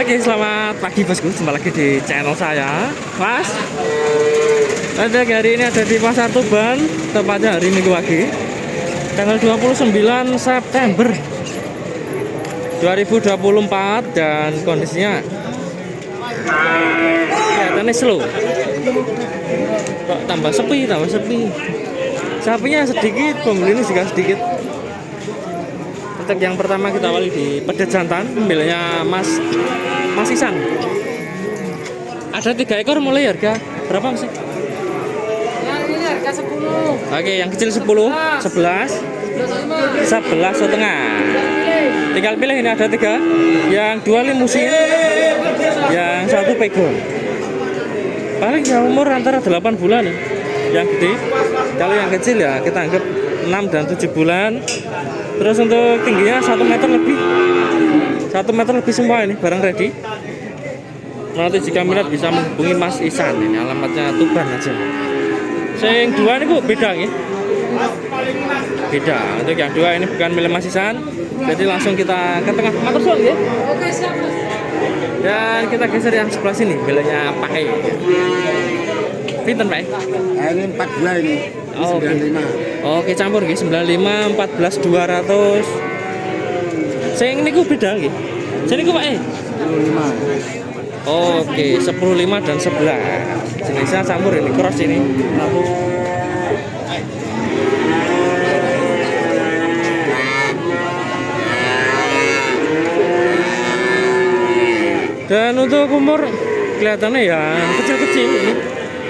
Oke, selamat pagi bosku, jumpa lagi di channel saya, Mas. Pada hari ini ada di Pasar Tuban, tepatnya hari Minggu pagi, tanggal 29 September 2024, dan kondisinya kelihatannya slow. Kok tambah sepi. Sapinya sedikit, pembelinya juga sedikit. Untuk yang pertama kita awali di Pedet Jantan, pembelinya Mas Isan. Ada 3 ekor, mulai harga berapa sih? Ya, ini harga 10. Oke, yang kecil 10, 11 setengah. Tinggal pilih, ini ada 3. Yang 2 limusin, yang 1 pegon. Paling ya umur antara 8 bulan ya. Yang gede. Kalau yang kecil ya kita anggap 6 dan 7 bulan. Terus untuk tingginya 1 meter lebih. 1 meter lebih semua ini barang ready. Nanti jika minat bisa menghubungi Mas Isan, ini alamatnya Tuban aja. Yang 2 ini kok beda ya? Beda. Untuk yang 2 ini bukan milik Mas Isan. Jadi langsung kita ke tengah matur suwun ya. Oke, siap. Dan kita geser yang sebelah sini, miliknya Pak E. Pinten Pak E? Ini 42 ini. Oh, 95. Oke, campur nggih, 95, 14, 200. Sing niku beda nggih. Sing niku Pak E. 15. Oke, 10, 5 dan 11. Jenisnya campur ini, cross ini. Dan untuk umur kelihatannya ya kecil-kecil ini.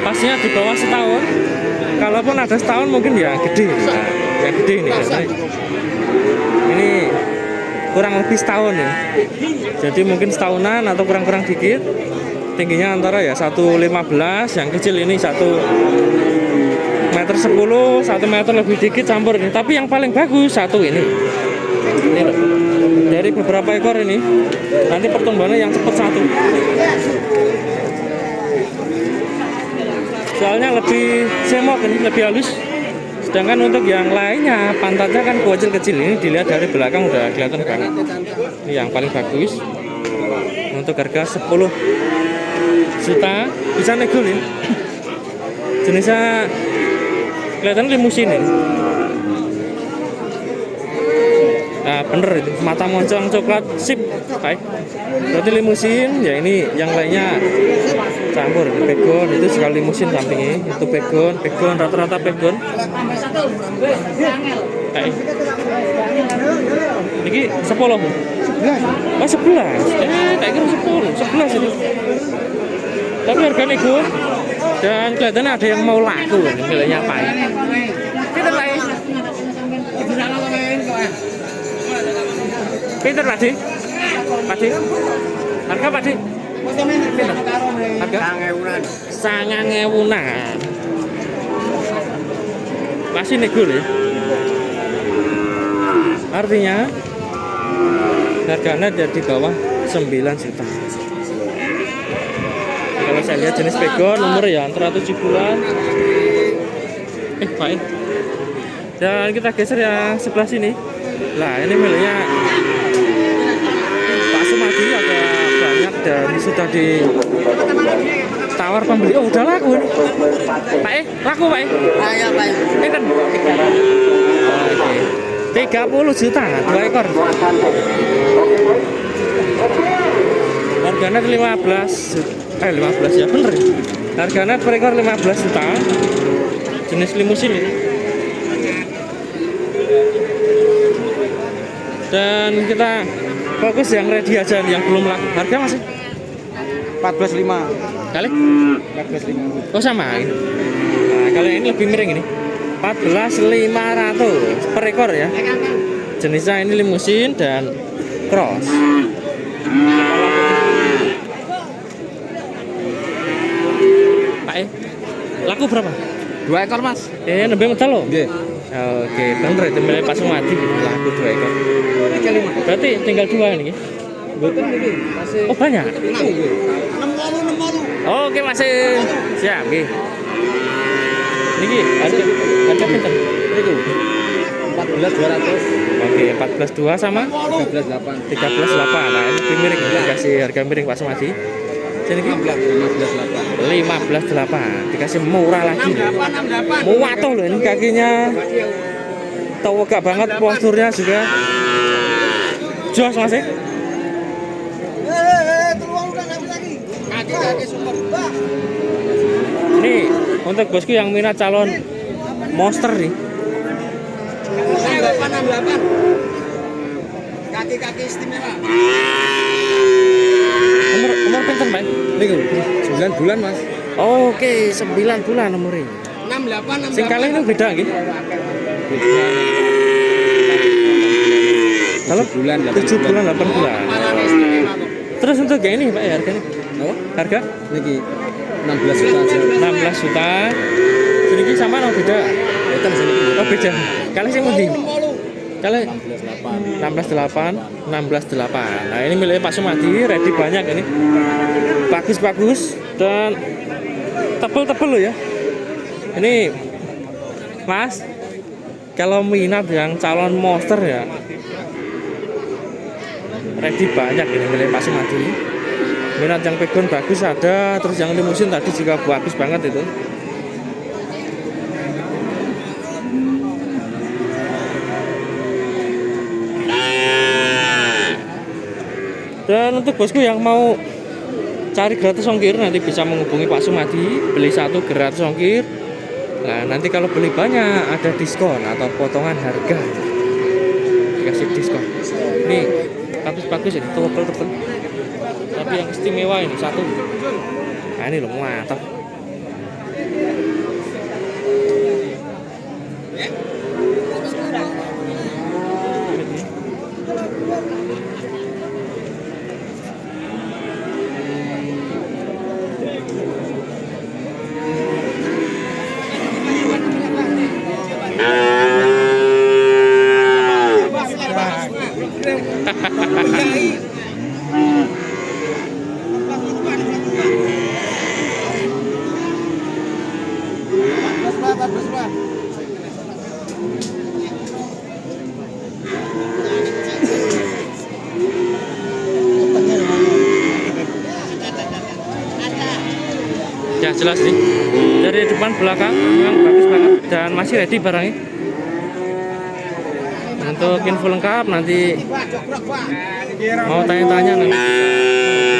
Pastinya di bawah setahun. Kalaupun ada setahun mungkin ya gede. Nah, ya gede ini kelihatannya. Ini kurang lebih setahun ya. Jadi mungkin setahunan atau kurang-kurang dikit. Tingginya antara ya 1,15, yang kecil ini 1,10 m, 1 meter lebih dikit campur ini. Tapi yang paling bagus satu ini. Ini loh. Dari beberapa ekor ini nanti pertumbuhannya yang cepat satu. Soalnya lebih semok ini, lebih halus. Sedangkan untuk yang lainnya pantatnya kan kecil-kecil, ini dilihat dari belakang udah kelihatan banget. Ini yang paling bagus. Untuk harga 10 juta bisa nego nih. Jenisnya kelihatan limusin ini. Nah bener itu, mata moncong coklat sip. Baik, berarti limusin ya. Ini yang lainnya campur, pegon itu sekali limusin sampingnya, itu pegon rata-rata pegon. Baik, ini 10. Oh 11, kayak kira 11 itu. Tapi harga nego, dan kelihatannya ada yang mau laku nih, nilainya apa ya? Kita baik. Pinter Pak Di? Pak Di? Harga Pak Di? Pinter? Harga? 9.000-an. Masih nego ya? Artinya harganya di bawah 9 juta. Kalau saya lihat jenis pegon, umur ya antara 7 bulan. Baik. Dan kita geser yang sebelah sini. Lah ini miliknya Pak Sumadi, ada banyak dan sudah ditawar pembeli. Oh udah laku ini. Pak E, laku Pak E? Ayo, Pak. Pinten? Oke. 30 juta, 2 ekor. Harganya 15 ya bener. Harganya per ekor 15 juta. Jenis limusin ini. Dan kita fokus yang ready aja, yang belum laku. Harga masih 14.5. kali 14.5. oh sama ini. Nah, kalau ini lebih miring ini 14.500 per ekor ya. Jenisnya ini limusin dan cross. Pak E, laku berapa? 2 ekor, Mas. Nembe medal loh. Nggih. Oke, bener itu milik Pak Sumadi, laku 2 ekor. Berarti tinggal 2 ini. Mboten niki, masih Oh banyak. 6 Oke, masih siap nggih. Niki harga pinten? niku. 14.200. Oke, 14.2 sama 13.8. 13.8. Nah, ini lebih miring. dikasih harga miring Pak Sumadi. Sini 15 15.8 dikasih murah lagi. Muatuh loh ini kakinya. Tawagak banget, posturnya juga. Jos Mas. Kaki super. Ini untuk bosku yang minat calon monster nih. 68. Kaki-kaki istimewa. Umur pinten, Pak? Niku 9 bulan, Mas. Oke, 9 bulan umurnya. 68. Sing kali ini beda nggih. Kalau 7 bulan, 7 bulan 8 bulan. Terus untuk kayak ini Pak ya harganya? Apa? Harga Niki 16 juta aja. 16 juta. Sedikit sama atau beda? Boten sini. Oh beda. Kali sing ngendi? Kali 16,8. 16.8. Nah, ini milik Pak Sumadi, ready banyak ini. Bagus-bagus dan tebel-tebel loh ya. Ini Mas, kalau minat yang calon monster ya, ready banyak ini milik Pak Sumadi. Minat yang pegon bagus ada, terus yang limusin tadi juga bagus banget itu. Dan untuk bosku yang mau cari gratis ongkir nanti bisa menghubungi Pak Sumadi, beli satu gratis ongkir. Nah nanti kalau beli banyak ada diskon atau potongan harga, dikasih diskon. Ini bagus-bagus ini, tebel-tebel. Tapi yang istimewa ini satu. Nah ini loh mantap. Ya jelas nih dari depan belakang memang bagus banget dan masih ready barangnya. Untuk info lengkap nanti mau tanya-tanya nanti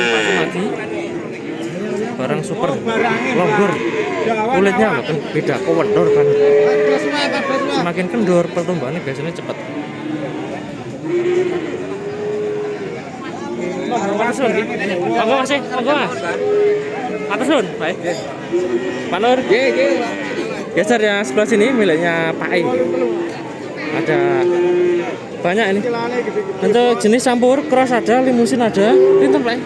Pak Sumadi. Barang super longgor, kulitnya bahkan beda, kendor kan. Semakin kendor pertumbuhannya biasanya cepat. Matur suwun nggih. Monggo Mas, monggo Mas. Matur suwun, baik. Pak Nur. Geser yang sebelah sini miliknya Pak E. Ada banyak ini. Untuk jenis campur cross ada, limusin ada. Pinten Pak E?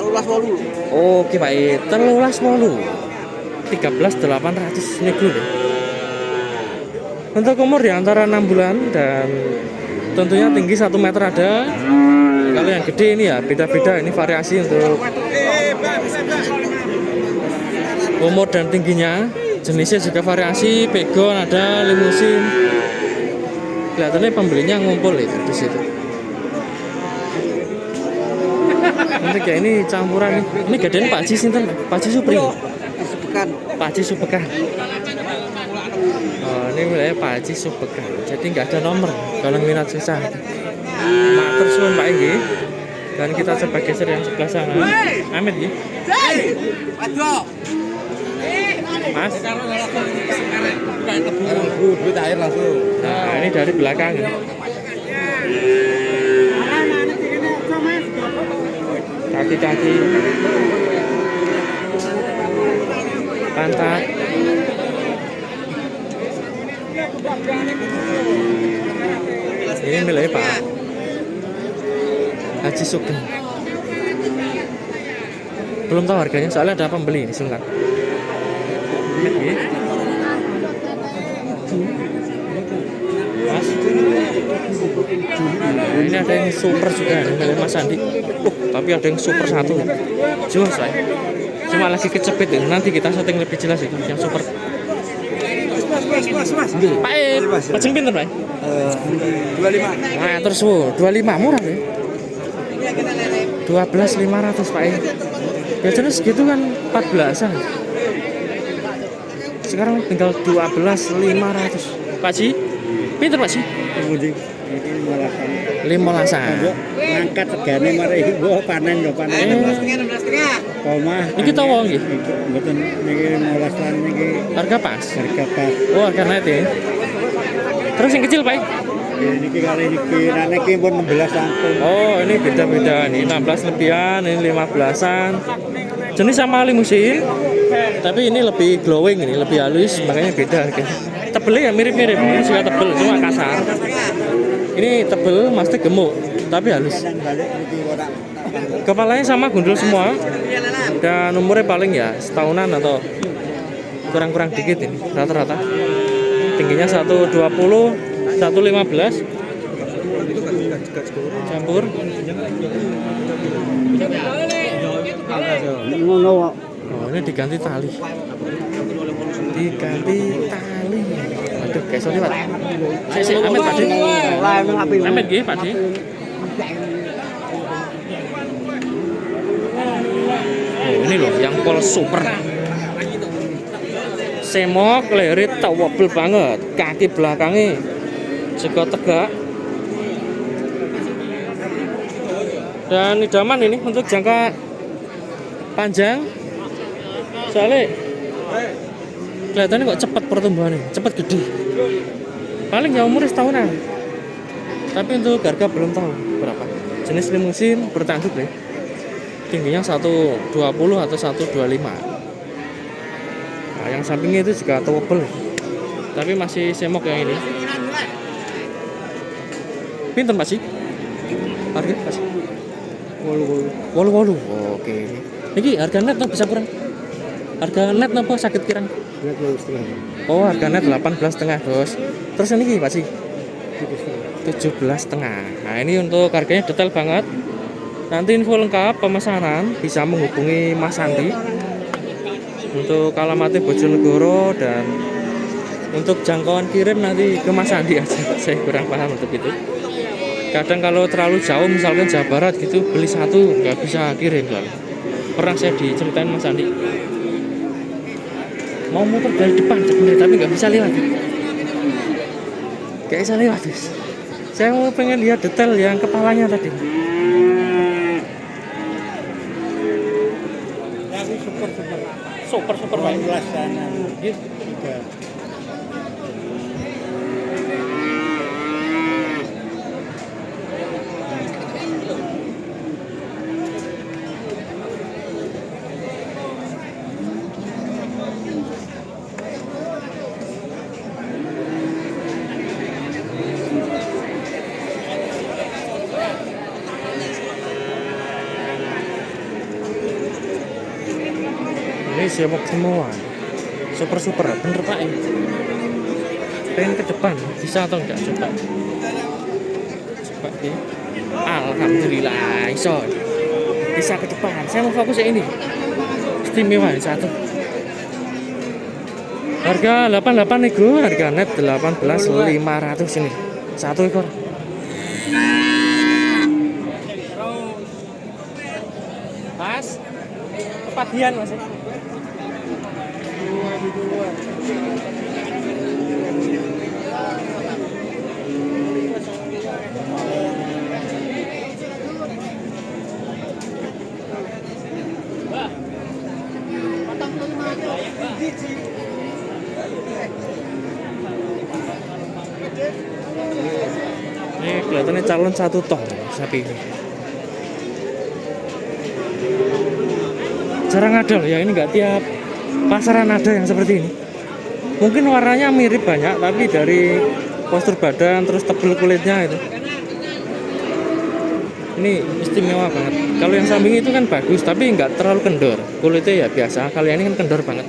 13.800. Oke Pak E, 13.800 nego deh. Untuk umur di antara 6 bulan dan tentunya tinggi 1 meter ada. Kalau yang gede ini ya beda-beda, ini variasi untuk umur dan tingginya. Jenisnya juga variasi, pegon ada, limusin. Kelihatannya pembelinya ngumpul itu di situ. Nanti kayak ini campuran nih. Ini gedein Pak Haji sinten? Pak Haji Supri. Pak Haji Supekan. Oh, ini wilayah Pak Haji Supekan. Jadi nggak ada nomor kalau minat susah. Matur suwun Pak nggih. Dan kita coba geser yang sebelah sana. Amit nggih. Mas. Duit air langsung. Nah, ini dari belakang. Kaki-kaki. Pantat. Ini miliknya Pak Haji Sugeng. Belum tahu harganya soalnya ada pembeli ini sebentar. Mas. Nah, ini ada yang super juga nih milik Mas Andi. Tapi ada yang super satu. Jelas lah. Cuma lagi kecepit ini. Nanti kita setting lebih jelas itu yang super. Pak E, pajeng pinten Pak? 25. Nah, terus 25 murah ya. 12.500 Pak ya. Biasanya segitu kan 14-an. Sekarang tinggal 12.500. Pak Ji, pinter Pak Ji? Kemudian ini malasan. 15-an. Ngangkat segane mari mbok panen lho panen. 16,5. Koma. Iki tawa nggih. Mboten niki 15 lan niki Harga pas. harga pas. Oh, harga net ya. Terus yang kecil Pak? Niki kali niki rane iki pun 16 langkung. Oh, ini beda-beda nih. 16 lebihan, ini 15-an. Jenis sama limusin, tapi ini lebih glowing, ini lebih halus, makanya beda harganya. Tebelnya ya mirip-mirip, ini juga tebel, cuma kasar. Ini tebel, masih gemuk, tapi halus. Kepalanya sama gundul semua, dan umurnya paling ya setahunan atau kurang-kurang dikit ini, rata-rata. Tingginya 120, 115, campur. Oh, ini diganti tali. Aduh, guys, sorry Pak. Saya amet Pak Di. Amet nggih Pak Di. Oh, ini loh yang pol super. Semok lerit tawabel banget. Kaki belakangnya juga tegak. Dan idaman ini untuk jangka panjang. Soalnya kelihatannya kok cepat pertumbuhannya, cepat gede. Paling ya umurnya setahunan. Tapi untuk harga belum tahu berapa. Jenis limusin bertanduk nih. Tingginya 120 atau 125. Nah, yang sampingnya itu juga towable. Tapi masih semok yang ini. Pinten Pak sih? Harga Pak sih? 88. Oke. Niki harga net tuh bisa kurang. Harga net napa sakit kirang? Oh, harga net 18,5, Bos. Terus ini Pak sih? 17,5. Nah, ini untuk harganya detail banget. Nanti info lengkap pemesanan bisa menghubungi Mas Andi. Untuk alamatnya Bojonegoro dan untuk jangkauan kirim nanti ke Mas Andi aja. Saya kurang paham untuk itu. Kadang kalau terlalu jauh misalkan Jawa Barat gitu beli satu nggak bisa kirim soalnya. Pernah saya diceritain Mas Andi mau muter dari depan sebenarnya tapi nggak bisa lewat, nggak bisa lewat guys. Saya mau pengen lihat detail yang kepalanya tadi. Super baik. Ini siap semua, super bener Pak. Pengen ke depan bisa atau enggak coba ya. Alhamdulillah iso bisa ke depan. Saya mau fokus ya ini istimewa yang satu. Harga 88 nego, harga net 18.500 ini satu ekor. Pas kepagian Mas. Ini kelihatannya calon satu ton sapi ini. Jarang ada loh ya, ini nggak tiap pasaran ada yang seperti ini. Mungkin warnanya mirip banyak, tapi dari postur badan terus tebel kulitnya itu. Ini istimewa banget. Kalau yang samping itu kan bagus, tapi nggak terlalu kendor. Kulitnya ya biasa. Kalau ini kan kendor banget.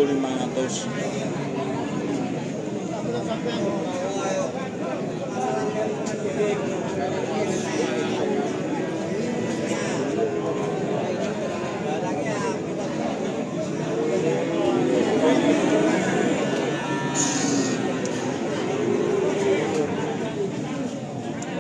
1.500.